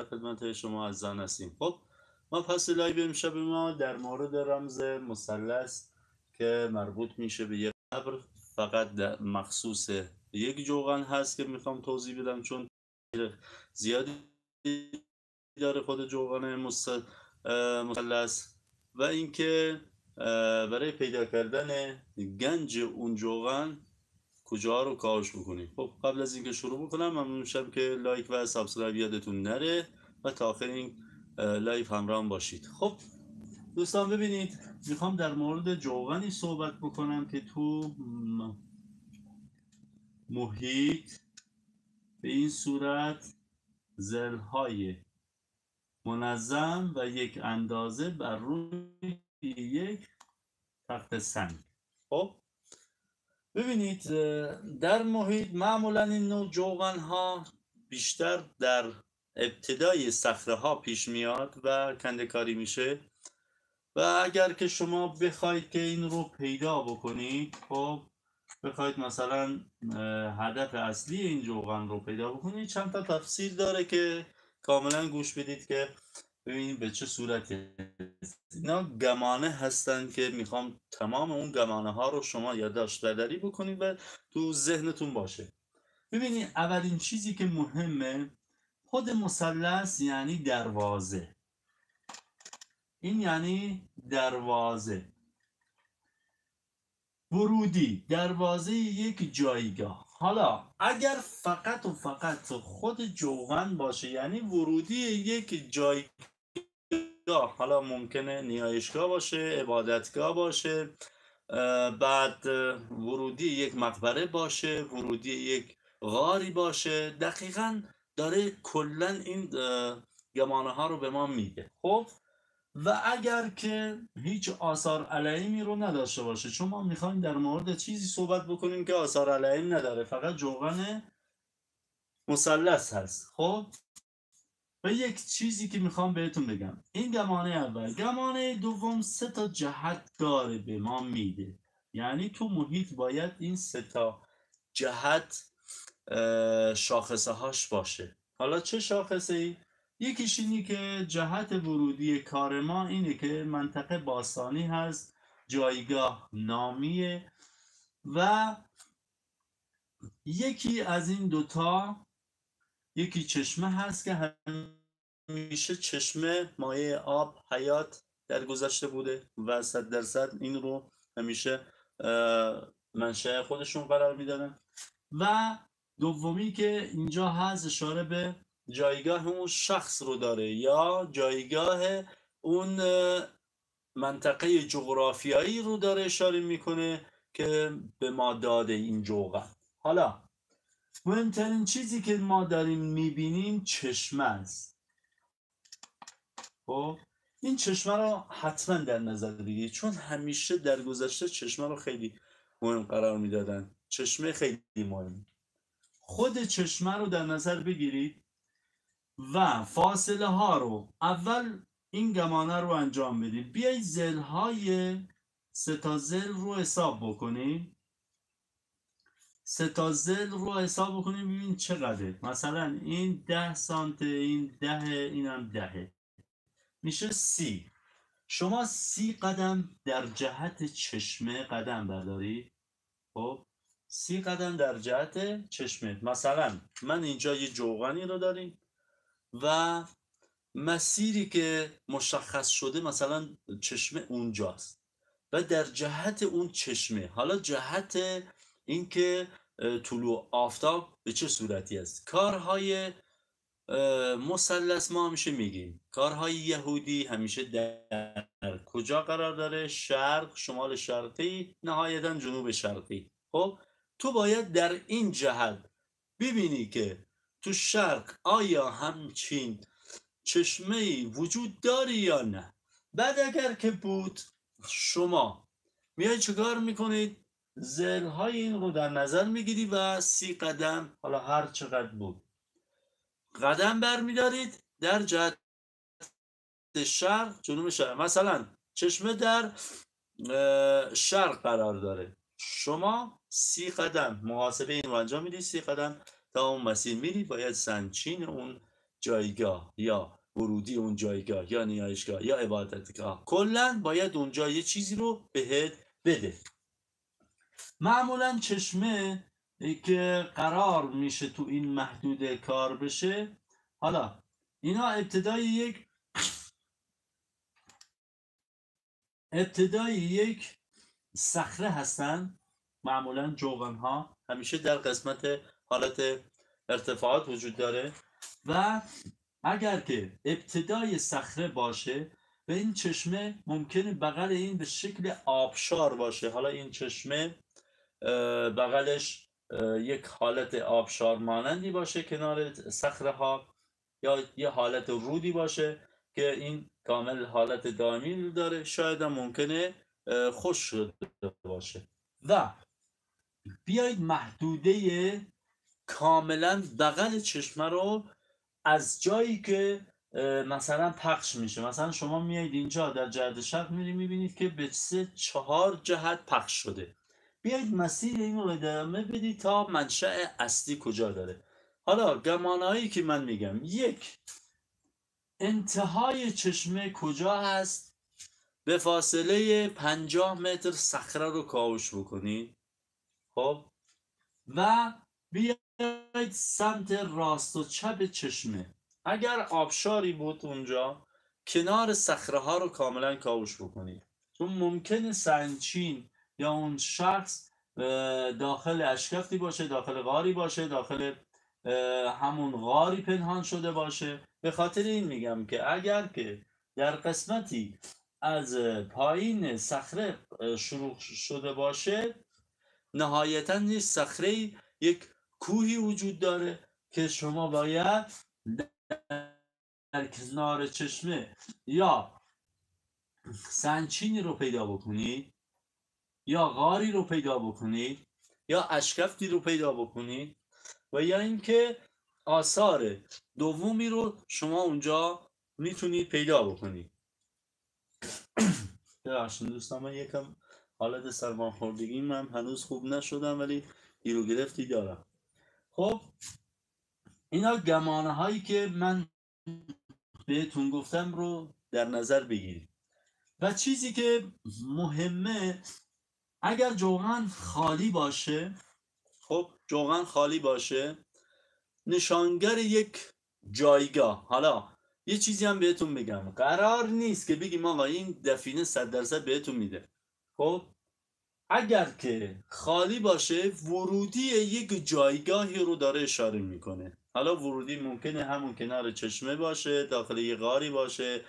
خدمت شما عزیزان هستیم. خب ما پس لایو امشب ما در مورد رمز مثلث که مربوط میشه به یک ابر فقط مخصوص یک جوغن هست که میخوام توضیح بدم، چون زیادی داره خود جوغن مثلث، و اینکه برای پیدا کردن گنج اون جوغن کجا رو کاهش بکنیم. خب قبل از اینکه شروع بکنم ممنون میشم که لایک و سابسکرایب یادتون نره و تا آخر این لایو همراه باشید. خب دوستان ببینید، میخوام در مورد جوغنی صحبت بکنم که تو محیط به این صورت ضلع‌های منظم و یک اندازه بر روی یک تخت سنگ. خب ببینید در محیط معمولا این نوع جوغن ها بیشتر در ابتدای صخره ها پیش میاد و کنده‌کاری میشه، و اگر که شما بخواید که این رو پیدا بکنید، خب بخواید مثلا هدف اصلی این جوغن رو پیدا بکنید، چند تا تفسیر داره که کاملا گوش بدید که ببینید به چه صورته. اینا گمانه هستن که میخوام تمام اون گمانه ها رو شما یادداشت برداری بکنید و تو ذهنتون باشه. ببینید اولین چیزی که مهمه، خود مثلث یعنی دروازه. این یعنی دروازه ورودی، دروازه یک جایگاه. حالا اگر فقط و فقط خود جوغن باشه یعنی ورودی یک جایگاه، حالا ممکنه نیایشگاه باشه، عبادتگاه باشه، بعد ورودی یک مقبره باشه، ورودی یک غاری باشه، دقیقاً داره کلا این گمانه ها رو به ما میده. خب و اگر که هیچ آثار علیمی رو نداشته باشه، چون ما میخوایم در مورد چیزی صحبت بکنیم که آثار علیم نداره، فقط جوغن مثلث هست. خب و یک چیزی که میخوام بهتون بگم، این گمانه اول. گمانه دوم 3 تا جهت داره به ما میده، یعنی تو محیط باید این 3 تا جهت شاخصه هاش باشه. حالا چه شاخصه ای؟ یکیش اینی که جهت ورودی کار ما اینه که منطقه باستانی هست، جایگاه نامیه، و یکی از این دوتا، یکی چشمه هست که همیشه چشمه مایه آب حیات در گذشته بوده و 100% این رو همیشه منشأ خودشون قرار میدادن، و دومی که اینجا هست اشاره به جایگاه اون شخص رو داره یا جایگاه اون منطقه جغرافیایی رو داره اشاره میکنه که به ما داده این جوغن. حالا مهمترین چیزی که ما داریم میبینیم چشمه است. خب این چشمه رو حتما در نظر بگیرید، چون همیشه در گذشته چشمه رو خیلی مهم قرار میدادن. چشمه خیلی مهم. خود چشمه رو در نظر بگیرید و فاصله ها رو اول این گمانه رو انجام بدید. بیایید ضلع های 3 تا ضلع رو حساب بکنید. 3 تا ضلع رو حساب بکنید ببینید چقدره. مثلا این 10 سانته، این 10، اینم 10، میشه 30. شما 30 قدم در جهت چشمه قدم بردارید. خب 30 قدم در جهت چشمه. مثلا من اینجا یه جوغنی رو داریم و مسیری که مشخص شده مثلا چشمه اونجاست و در جهت اون چشمه، حالا جهت اینکه طلوع آفتاب به چه صورتی است. کارهای مثلث ما همیشه میگیم کارهای یهودی همیشه در کجا قرار داره؟ شرق، شمال شرقی، نهایتا جنوب شرقی. خب تو باید در این جهت ببینی که تو شرق آیا همچین چشمه‌ای وجود داره یا نه. بعد اگر که بود، شما میای چیکار میکنید؟ ضلع‌های این رو در نظر میگیری و 30 قدم، حالا هر چقدر بود، قدم برمیدارید در جهت شرق، جنوب شرق. مثلا چشمه در شرق قرار داره، شما 30 قدم محاسبه این رو انجام میدید، 30 قدم تا اون مسیر میری، باید سنچین اون جایگاه یا ورودی اون جایگاه یا نیایشگاه یا عبادتگاه، کلا باید اونجا یه چیزی رو بهت بده. معمولا چشمه که قرار میشه تو این محدوده کار بشه، حالا اینا ابتدای یک صخره هستن. معمولا جوغن ها همیشه در قسمت حالت ارتفاعات وجود داره و اگر که ابتدای صخره باشه و این چشمه ممکنه بغل این به شکل آبشار باشه. حالا این چشمه بغلش یک حالت آبشار مانندی باشه کنار صخره ها، یا یه حالت رودی باشه که این کامل حالت دائمی داره، شاید هم ممکنه خشک شده باشه. و بیایید محدوده کاملا بغل چشمه رو از جایی که مثلا پخش میشه، مثلا شما میایید اینجا در جهت شرق میبینید که به 4 جهت پخش شده. بیایید مسیر این رو ادامه بدید تا منشأ اصلی کجا داره. حالا گمانهایی که من میگم، یک، انتهای چشمه کجا هست؟ به فاصله 50 متر صخره رو کاوش بکنید. خب و بیایید سمت راست و چپ چشمه، اگر آبشاری بود اونجا، کنار صخره ها رو کاملا کاوش بکنید، چون ممکنه سنگچین یا اون شخص داخل اشکفتی باشه، داخل غاری باشه، داخل همون غاری پنهان شده باشه. به خاطر این میگم که اگر که در قسمتی از پایین صخره شروع شده باشه، نهایتا این صخره یک کوهی وجود داره که شما باید در کنار چشمه یا سنگچینی رو پیدا بکنید، یا غاری رو پیدا بکنید، یا اشکفتی رو پیدا بکنید، و یا اینکه آثار دومی رو شما اونجا میتونید پیدا بکنید. ببخشید دوستان، من یکم حالت سرماخوردگی من هنوز خوب نشدم ولی گیرو گرفتی دارم. خب اینا گمانه هایی که من بهتون گفتم رو در نظر بگیرید. و چیزی که مهمه، اگر جوغن خالی باشه، خب جوغن خالی باشه نشانگر یک جایگاه. حالا یه چیزی هم بهتون بگم، قرار نیست که بگیم آقا این دفینه 100% بهتون میده. خب اگر که خالی باشه ورودی یک جایگاهی رو داره اشاره میکنه. حالا ورودی ممکنه همون کنار چشمه باشه، داخل یه غاری باشه،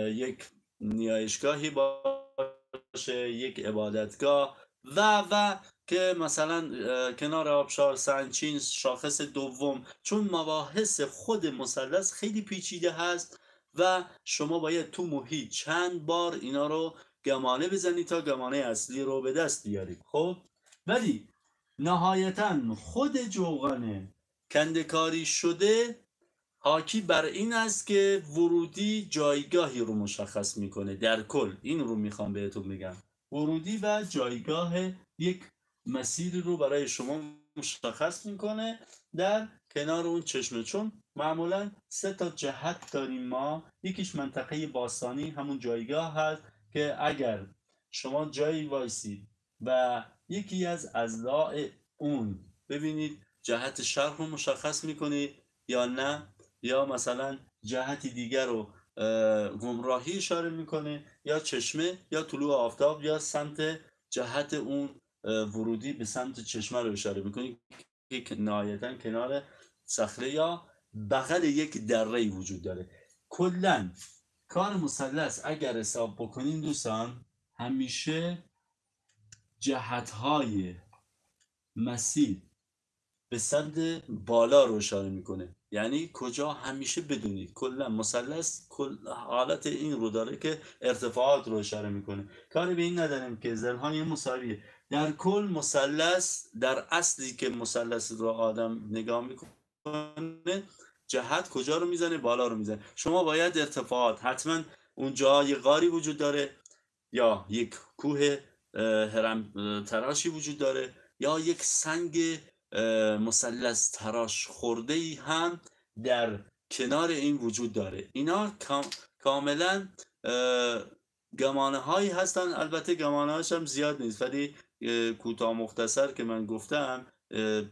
یک نیایشگاهی باشه، یک عبادتگاه و که مثلا کنار آبشار، سنگچین، شاخص دوم. چون مباحث خود مثلث خیلی پیچیده هست و شما باید تو محیط چند بار اینا رو گمانه بزنید تا گمانه اصلی رو به دست بیارید. خب ولی نهایتا خود جوغن کندکاری شده حاکی بر این است که ورودی جایگاهی رو مشخص میکنه. در کل این رو میخوام بهتون بگم، ورودی و جایگاه یک مسیری رو برای شما مشخص میکنه در کنار اون چشمه. چون معمولا 3 جهت داریم ما، یکیش منطقه باستانی همون جایگاه هست که اگر شما جایی وایسید و یکی از اضلاع اون ببینید جهت شرق رو مشخص میکنید یا نه، یا مثلا جهتی دیگر رو گمراهی اشاره میکنه، یا چشمه یا طلوع آفتاب یا سمت جهت اون ورودی به سمت چشمه رو اشاره میکنه که نهایتا کنار صخره یا بغل یک دره وجود داره. کلا کار مثلث اگر حساب بکنین دوستان، همیشه جهت‌های مسیر به سمت بالا رو اشاره میکنه. یعنی کجا همیشه بدونید کلا مثلث حالت این رو داره که ارتفاعات رو اشاره میکنه. کاری به این نداریم که زلهای مساویه. در کل مثلث در اصلی که مثلث رو آدم نگاه میکنه جهت کجا رو میزنه؟ بالا رو میزنه. شما باید ارتفاعات، حتما اونجا یه غاری وجود داره یا یک کوه هرم تراشی وجود داره یا یک سنگ مثلث تراش خورده ای هم در کنار این وجود داره. اینا کاملا گمانه هایی هستن، البته گمانه هاش هم زیاد نیست، ولی کوتاه مختصر که من گفتم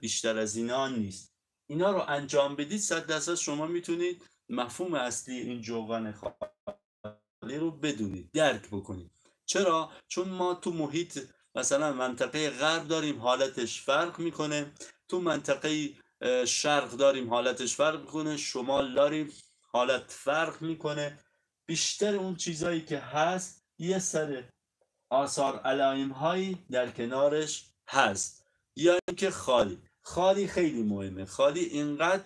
بیشتر از اینا نیست. اینا رو انجام بدید 100% شما میتونید مفهوم اصلی این جوغن خالی رو بدونید، درک بکنید. چرا؟ چون ما تو محیط مثلا منطقه غرب داریم حالتش فرق میکنه، تو منطقه شرق داریم حالتش فرق میکنه، شمال داریم حالت فرق میکنه. بیشتر اون چیزایی که هست یه سر آثار علائم هایی در کنارش هست. یا اینکه خالی خیلی مهمه. خالی اینقدر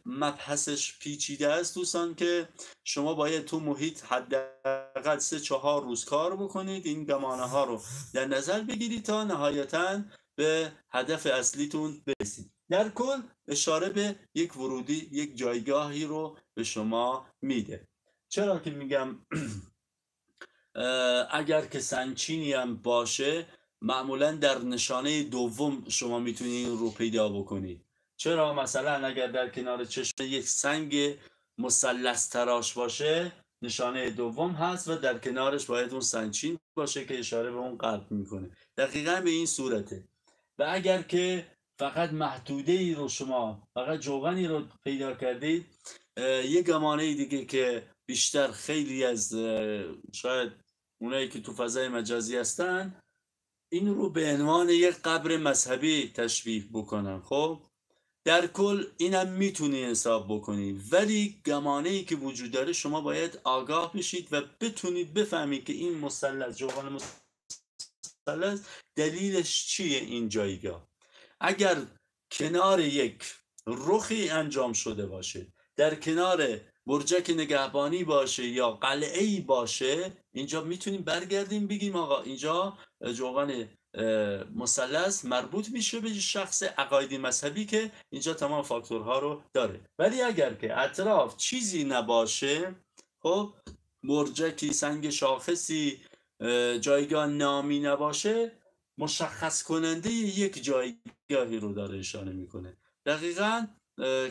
مبحثش پیچیده است دوستان که شما باید تو محیط حداقل 3-4 روز کار بکنید، این گمانه ها رو در نظر بگیرید تا نهایتاً به هدف اصلیتون برسید. در کل اشاره به یک ورودی، یک جایگاهی رو به شما میده. چرا که میگم اگر که سنگچینی هم باشه معمولا در نشانه دوم شما میتونید این رو پیدا بکنید. چرا؟ مثلا اگر در کنار چشم یک سنگ مثلث تراش باشه نشانه دوم هست و در کنارش باید اون سنگچین باشه که اشاره به اون قلب میکنه. دقیقا به این صورته. و اگر که فقط محدوده ای رو شما فقط جوغنی رو پیدا کردید، یک گمانه دیگه که بیشتر خیلی از شاید اونایی که تو فضای مجازی هستن این رو به عنوان یک قبر مذهبی تشبیه بکنن. خب در کل اینم میتونی حساب بکنی، ولی گمانه ای که وجود داره شما باید آگاه بشید و بتونید بفهمید که این مثلث، جوغن مثلث دلیلش چیه این جایگاه. اگر کنار یک رخی انجام شده باشه، در کنار برجک نگهبانی باشه یا قلعه‌ای باشه، اینجا میتونیم برگردیم بگیم آقا اینجا جوغن مثلث مربوط میشه به شخص عقایدی مذهبی که اینجا تمام فاکتورها رو داره. ولی اگر که اطراف چیزی نباشه، خب برجکی، سنگ شاخصی، جایگاه نامی نباشه، مشخص کننده یک جایگاهی رو داره اشاره میکنه. دقیقاً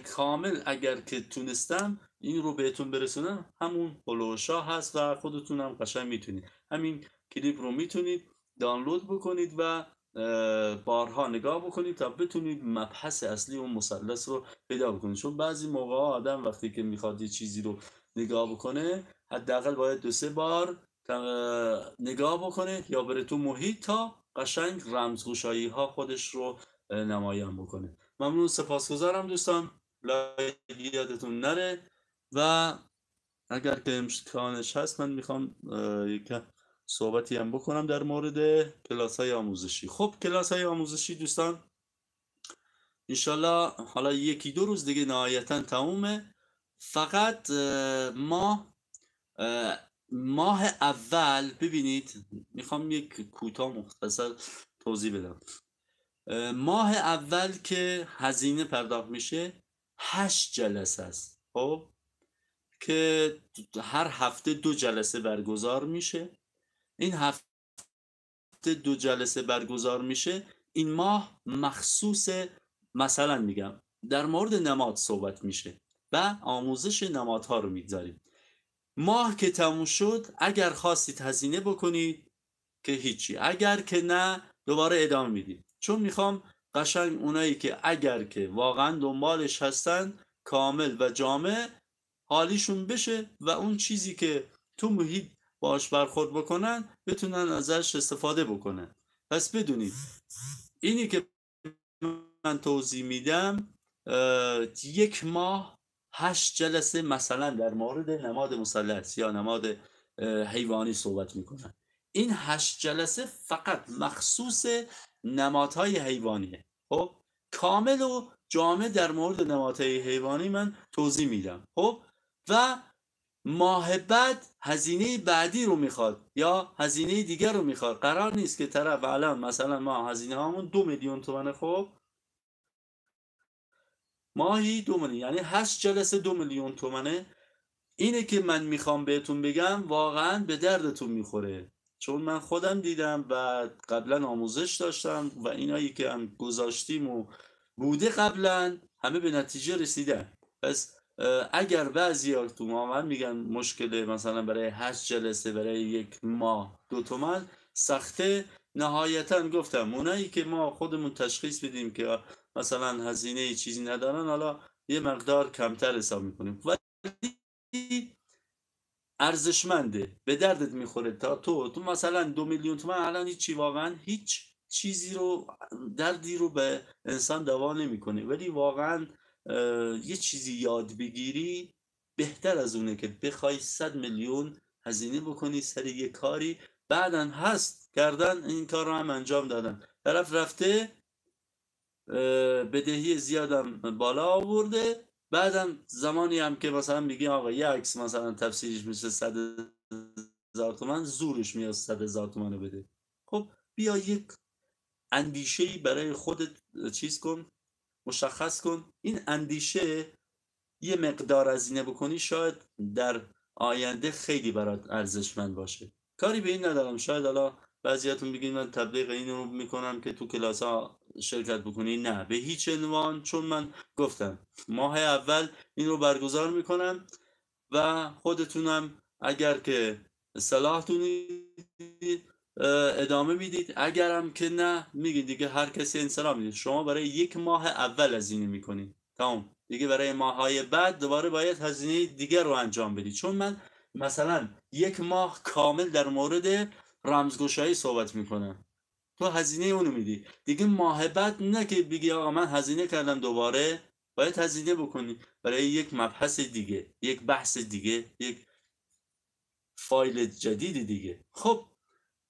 کامل اگر که تونستم این رو بهتون برسونم همون هلوشا هست و خودتون هم قشنگ میتونید همین کلیپ رو میتونید دانلود بکنید و بارها نگاه بکنید تا بتونید مبحث اصلی اون مثلث رو پیدا بکنید. چون بعضی موقع آدم وقتی که میخواد یه چیزی رو نگاه بکنه حداقل باید 2-3 بار نگاه بکنه یا بره تو محیط تا قشنگ رمزگشایی ها خودش رو نمایان بکنه. ممنون، سپاسگزارم دوستان، یادتون نره. و اگر که امکانش هست من میخوام یک صحبتی هم بکنم در مورد کلاس های آموزشی. خب کلاس های آموزشی دوستان انشالله حالا 1-2 روز دیگه نهایتا تمومه. فقط ماه اول ببینید، میخوام یک کوتاه مختصر توضیح بدم. ماه اول که هزینه پرداخت میشه 8 جلسه است. خب که هر هفته 2 جلسه برگزار میشه. این هفته 2 جلسه برگزار میشه. این ماه مخصوص مثلا میگم در مورد نماد صحبت میشه و آموزش نمادها رو میگذاریم. ماه که تموم شد اگر خواستید هزینه بکنید که هیچی، اگر که نه دوباره ادامه میدید. چون میخوام قشنگ اونایی که اگر که واقعا دنبالش هستن کامل و جامع حالیشون بشه و اون چیزی که تو محیط باش برخورد بکنن بتونن ازش استفاده بکنن. پس بدونید اینی که من توضیح میدم 1 ماه 8 جلسه مثلا در مورد نماد مثلث یا نماد حیوانی صحبت میکنن. این 8 جلسه فقط مخصوص نمادهای حیوانیه. خب کامل و جامع در مورد نمادهای حیوانی من توضیح میدم. خب و ماه بعد هزینه بعدی رو میخواد یا هزینه دیگر رو میخواد. قرار نیست که طرف الان مثلا ما هزینه هامون 2 میلیون تومنه، خب ماهی 2 میلیون یعنی 8 جلسه 2 میلیون تومنه. اینه که من میخوام بهتون بگم واقعا به دردتون میخوره، چون من خودم دیدم و قبلا آموزش داشتم و اینایی که هم گذاشتیم و بوده قبلا همه به نتیجه رسیدن. پس اگر بعضی تو واقعا میگن مشکل مثلا برای 8 جلسه برای 1 ماه 2 تومن سخته، نهایتا گفتم اونایی که ما خودمون تشخیص بدیم که مثلا هزینه چیزی ندارن، حالا یه مقدار کمتر حساب میکنیم، ولی ارزشمنده، به دردت میخوره. تا تو مثلا 2 میلیون تومن الان هیچی، واقعا هیچ چیزی رو، دردی رو به انسان دوا نمیکنه، ولی واقعا یه چیزی یاد بگیری بهتر از اونه که بخوای 100 میلیون هزینه بکنی سر یه کاری، بعدن هست کردن این کار رو هم انجام دادن، طرف رفته بدهی زیادم بالا آورده، بعدم زمانی هم که مثلا میگی آقا یه عکس مثلا تفسیرش میشه 100,000 تومن، زورش میاد 100,000 تومن رو بده. خب بیا یک اندیشه‌ای برای خودت چیز کن، مشخص کن، این اندیشه یه مقدار هزینه بکنی شاید در آینده خیلی برات ارزشمند باشه. کاری به این ندارم، شاید حالا بعضیاتون بگین من تبلیغ این رو میکنم که تو کلاس ها شرکت بکنی، نه به هیچ عنوان، چون من گفتم ماه اول این رو برگزار میکنم و خودتونم اگر که صلاح دونید ادامه میدید، اگرم که نه میگید دیگه هر کسی انصراف میدید. شما برای 1 ماه اول هزینه میکنید، تمام دیگه، برای ماههای بعد دوباره باید هزینه دیگر رو انجام بدید. چون من مثلا 1 ماه کامل در مورد رمزگشایی صحبت میکنم، تو هزینه اونو میدی دیگه، ماه بعد نه که بگی آقا من هزینه کردم دوباره باید هزینه بکنی برای یک مبحث دیگه، یک بحث دیگه، یک فایل جدید دیگه. خب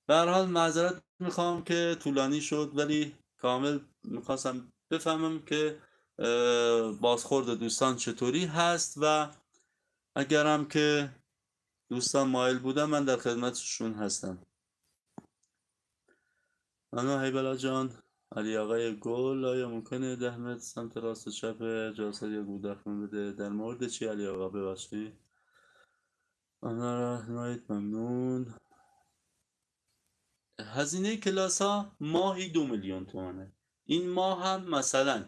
به هر حال معذرت میخوام که طولانی شد، ولی کامل میخواستم بفهمم که بازخورد دوستان چطوری هست و اگرم که دوستان مایل بودن من در خدمتشون هستم. ممنون حیبلا جان. علی آقای گل، آیا ممکنه 10 متر سمت راست و چپ جلسات یا گودرخون بده؟ در مورد چی علی آقا ببخشید؟ ممنون. هزینه کلاس ها ماهی 2 میلیون تومانه. این ماه هم مثلا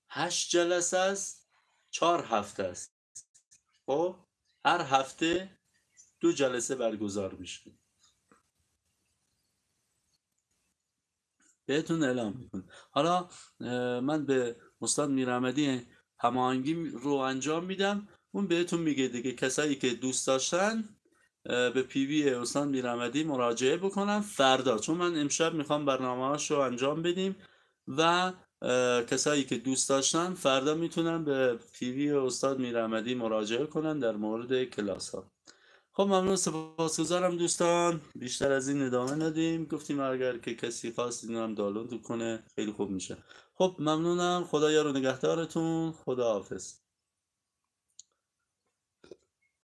8 جلسه است، 4 هفته است. خب هر هفته 2 جلسه برگزار میشه. بهتون اعلام میکنم. حالا من به استاد میرحمدی هماهنگی رو انجام میدم، اون بهتون میگه دیگه کسایی که دوست داشتن به پیوی استاد میرحمدی مراجعه بکنن فردا، چون من امشب میخوام برنامه‌هاش رو انجام بدیم و کسایی که دوست داشتن فردا میتونن به پیوی استاد میرحمدی مراجعه کنن در مورد کلاس ها. خب ممنون، سپاسگزارم دوستان، بیشتر از این ادامه ندیم، گفتیم اگر که کسی خواست این هم دانلود کنه خیلی خوب میشه. خب ممنونم، خدا یار و نگهدارتون، خدا حافظ.